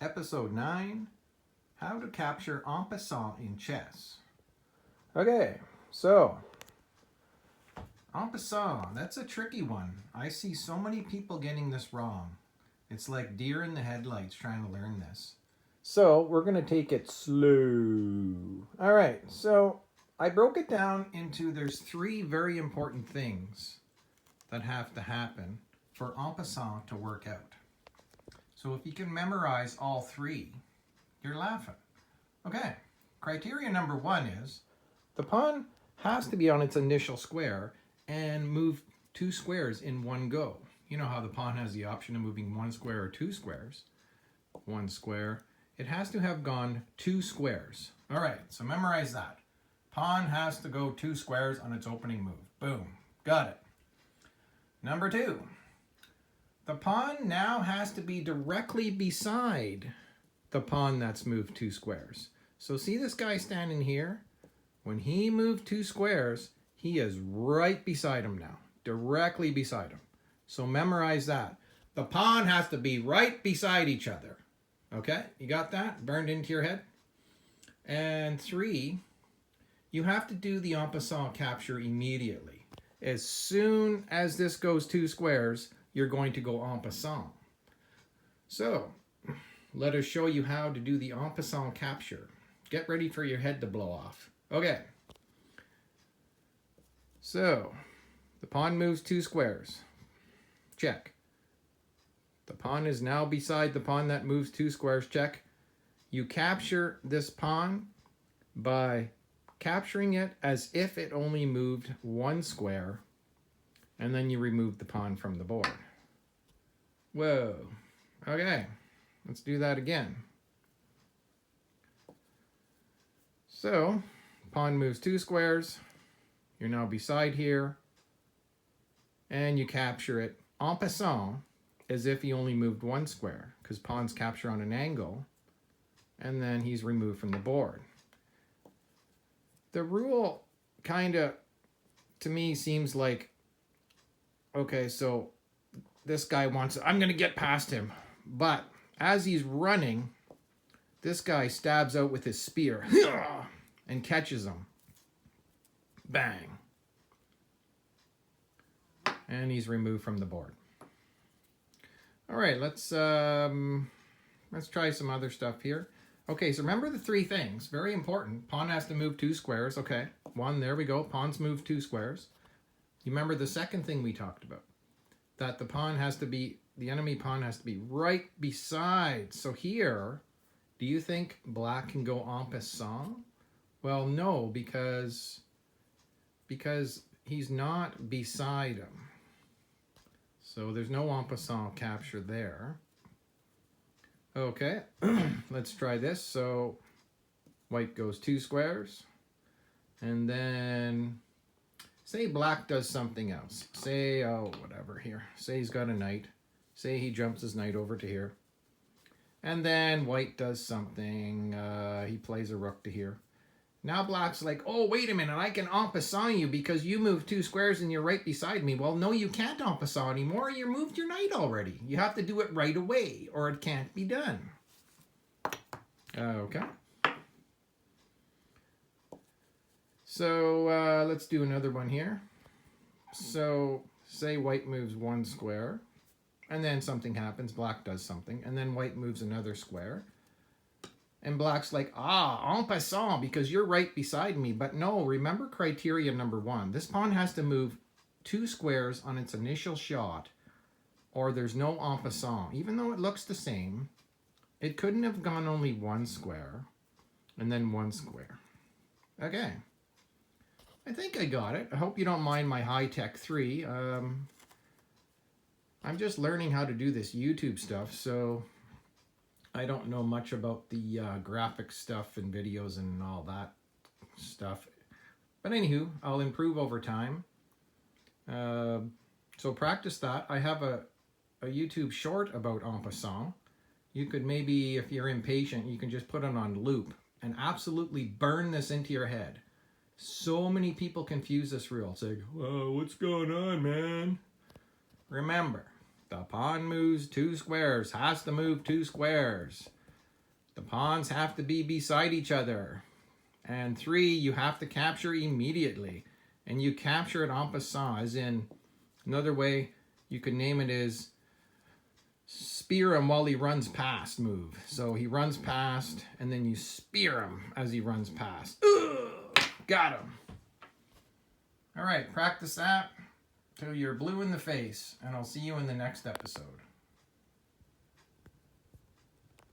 Episode 9, How to Capture En Passant in Chess. Okay, so En Passant, that's a tricky one. I see so many people getting this wrong. It's like deer in the headlights trying to learn this. So we're going to take it slow. All right, so I broke it down into there's 3 very important things that have to happen for En Passant to work out. So if you can memorize all 3, you're laughing. Okay, criteria number 1 is the pawn has to be on its initial square and move 2 squares in one go. You know how the pawn has the option of moving 1 square or 2 squares. 1 square. It has to have gone 2 squares. All right, so memorize that. Pawn has to go 2 squares on its opening move. Boom, got it. Number 2. The pawn now has to be directly beside the pawn that's moved 2 squares. So see this guy standing here? When he moved 2 squares, he is right beside him now, directly beside him. So memorize that. The pawn has to be right beside each other. Okay, you got that? Burned into your head? And 3, you have to do the en passant capture immediately. As soon as this goes 2 squares, you're going to go en passant. So, let us show you how to do the en passant capture. Get ready for your head to blow off. Okay. So, the pawn moves 2 squares. Check. The pawn is now beside the pawn that moves 2 squares. Check. You capture this pawn by capturing it as if it only moved 1 square, and then you remove the pawn from the board. Whoa. Okay, let's do that again. So, pawn moves 2 squares. You're now beside here, and you capture it en passant as if he only moved 1 square, because pawns capture on an angle, and then he's removed from the board. The rule kind of, to me, seems like, okay, so this guy wants, I'm going to get past him. But as he's running, this guy stabs out with his spear and catches him. Bang. And he's removed from the board. All right, let's try some other stuff here. Okay, so remember the 3 things. Very important. Pawn has to move 2 squares. Okay, 1, there we go. Pawn's moved 2 squares. You remember the second thing we talked about? That the pawn has to be, the enemy pawn has to be right beside. So here, do you think black can go en passant? Well, no, because he's not beside him. So there's no en passant capture there. Okay, let's try this. So white goes 2 squares, and then say black does something else. Say, oh, whatever here. Say he's got a knight. Say he jumps his knight over to here. And then white does something. He plays a rook to here. Now black's like, oh, wait a minute. I can en passant you because you moved 2 squares and you're right beside me. Well, no, you can't en passant anymore. You moved your knight already. You have to do it right away or it can't be done. Okay. So let's do another one here. So say white moves 1 square, and then something happens, black does something, and then white moves another square. And black's like, en passant, because you're right beside me. But no, remember criteria number 1. This pawn has to move 2 squares on its initial shot, or there's no en passant. Even though it looks the same, it couldn't have gone only 1 square, and then 1 square. Okay. I think I got it. I hope you don't mind my high-tech 3. I'm just learning how to do this YouTube stuff, so I don't know much about the graphic stuff and videos and all that stuff. But anywho, I'll improve over time. So practice that. I have a YouTube short about en passant. You could maybe, if you're impatient, you can just put it on loop and absolutely burn this into your head. So many people confuse this rule. It's like, whoa, what's going on, man? Remember, the pawn moves 2 squares, has to move 2 squares. The pawns have to be beside each other. And 3, you have to capture immediately. And you capture it en passant, as in, another way you could name it is spear him while he runs past move. So he runs past, and then you spear him as he runs past. Ugh, got him. All right, practice that till you're blue in the face, and I'll see you in the next episode.